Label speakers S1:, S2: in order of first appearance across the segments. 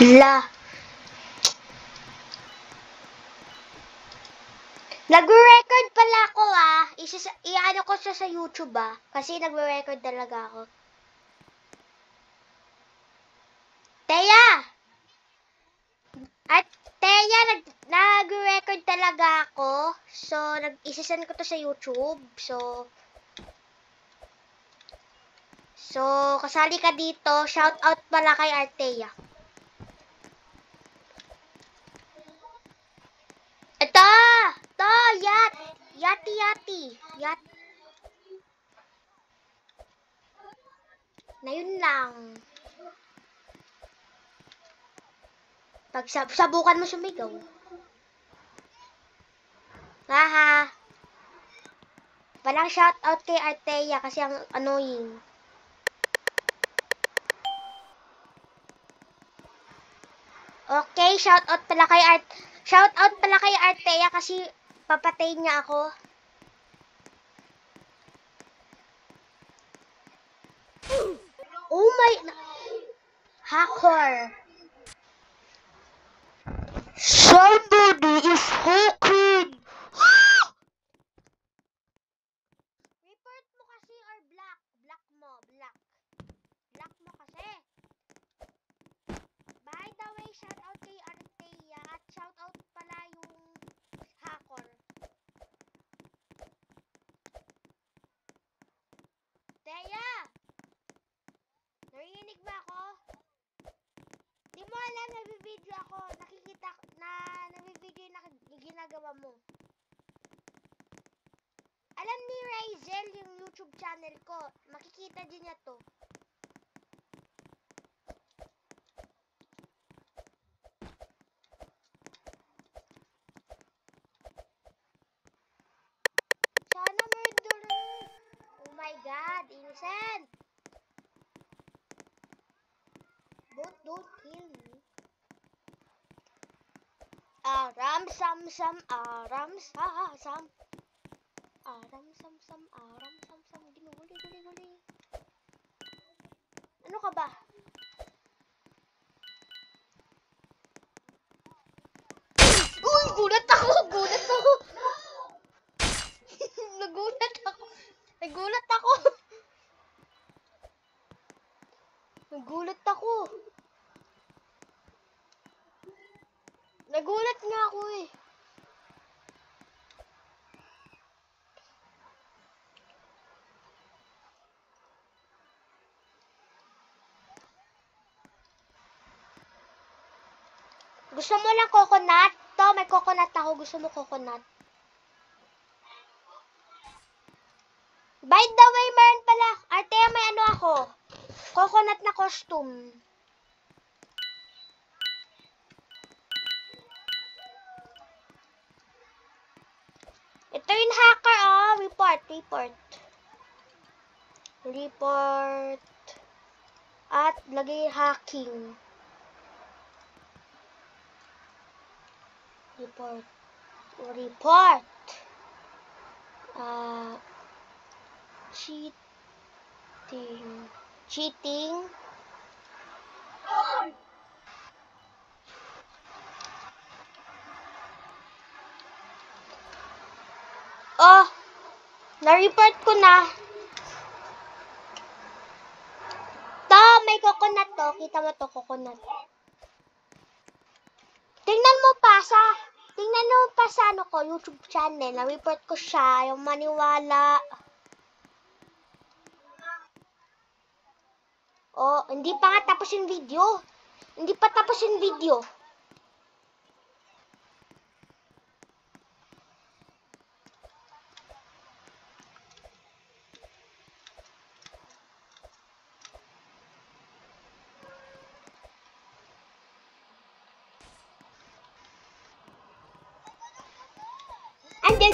S1: La. Nagre-record pala ako i-ano ko siya sa YouTube kasi nagre-record talaga ako. Teya! At Teya, nag-record talaga ako. So, isasend ko to sa YouTube. So, kasali ka dito. Shout out pala kay Arteya. Ito! Yati. Na yun lang. Sabukan mo sumigaw. Haha. Walang shout out kay Arteya kasi ang annoying. Okay, shout out pala kay Arteya kasi papatayin niya ako. Oh my hacker. Somebody is hacking. Report mo kasi or block mo kasi. By the way, shout out kay Arteya at shout out pala yung hacker. Teya! Narinig ba ako? Di mo alam, nabibideo ako. Nakikita na nabibideo yung ginagawa mo. Alam ni Raizel yung YouTube channel ko. Makikita din niya to. Sana murderer. Oh my God, innocent. Don't kill me. Aram sam sam. Guli. Ano ka ba? Uy, gulat ako. Nagulat nga ako eh. Gusto mo lang coconut? To, may coconut ako. Gusto mo coconut? By the way, meron pala. Arteya, may ano ako. Coconut na costume. Ito yung hacker, Report. At lagay hacking. Report. Cheating. Oh, na-report ko na. May coconut to. Kita mo to, coconut. Tingnan mo pa sa ano ko, YouTube channel. Na-report ko siya. Yung maniwala. Oh, hindi pa nga tapos yung video.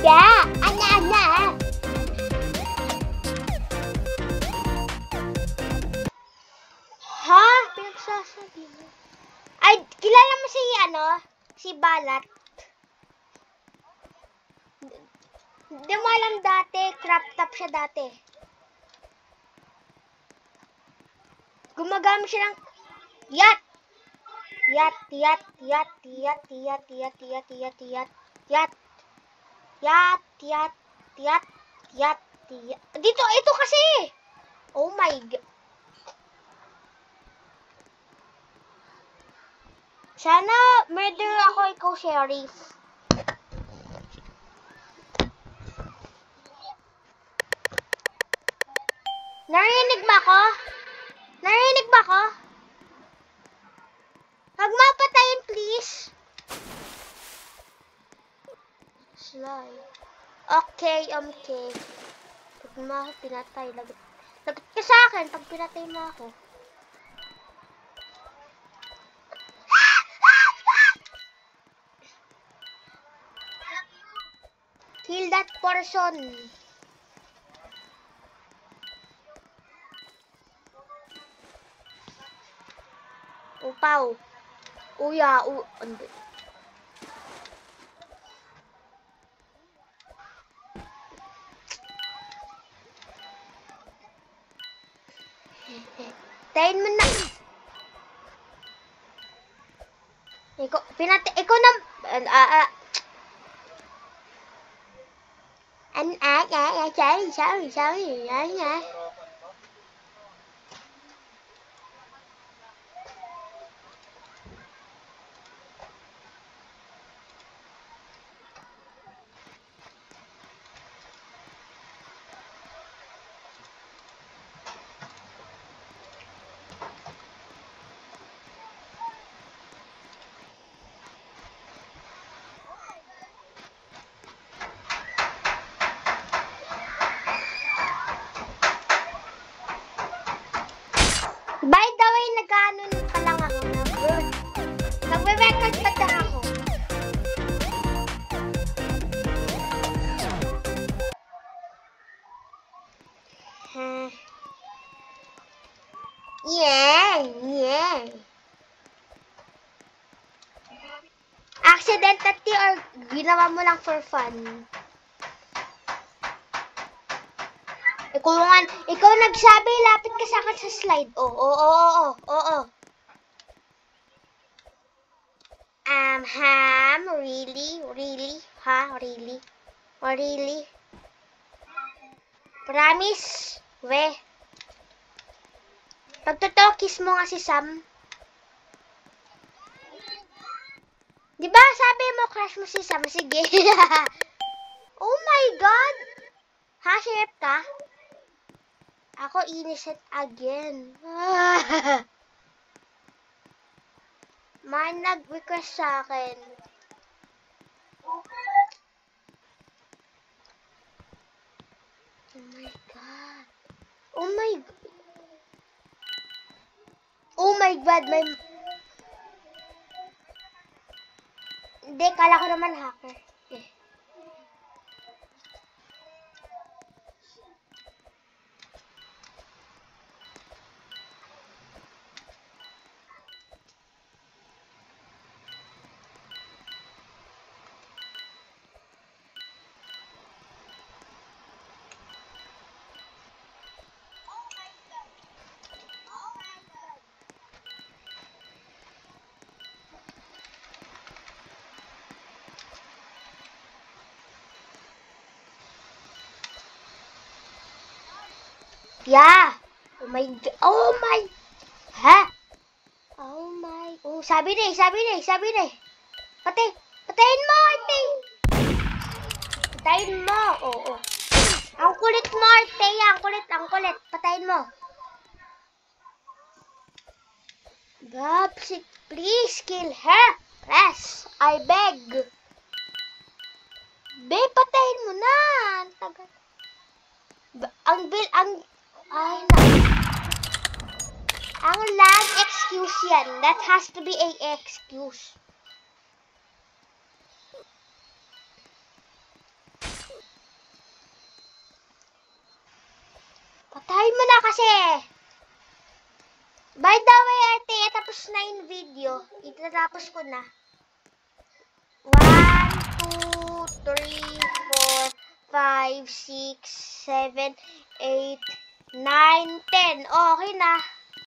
S1: Ana. Ha? Pinagsasabi mo. Ay, kilala mo si Balat. Hindi mo alam dati, crop top siya dati. Gumagamit siya ng Yat! Yat, yat, yat, yat, yat, yat, yat, yat, yat, yat. Yat, yat, yat, yat, yat. Dito, ito kasi. Oh my God. Sana murder ako, ikaw, sheriff. Narinig ba ko? Narinig ba ko? Huwag mo patayin, please. Sly. Okay, okay. Pag mo ako pinatay, lagot ka sa akin pag pinatay mo ako. Kill that person. Upaw. Uya, hindi. Tayin mo na. Ikaw na. Sorry. By the way, nag-ano pa lang ako. Nagwe-record pa lang ako. Yeah. Accidentally or ginawa mo lang for fun? Ikaw nagsabi, lapit ka sa akin sa slide. Oo. Really? Ha? Really? Oh, really? Promise? We. Pag totoo, kiss mo nga si Sam. Diba sabi mo, crush mo si Sam? Sige. Oh my God! Ha, sheriff ka? Ako innocent again. May nag-request sa akin. Oh my God. Oh my God. Hindi, kala ko naman hacker. Yeah. Oh my God. Ha? Sabi na. Patayin mo, Arte. Patayin mo. Oo. Ang kulit mo, Arte. Ang kulit. Patayin mo. Babs, please kill her. Yes, I beg. Be, patayin mo na. Ang lag excuse yan. That has to be a excuse. Patayin mo na kasi. By the way, Arte, tapos na yung video. Itatapos ko na. 1, 2, 3, 4, 5, 6, 7, 8, 9, 10. Okay na.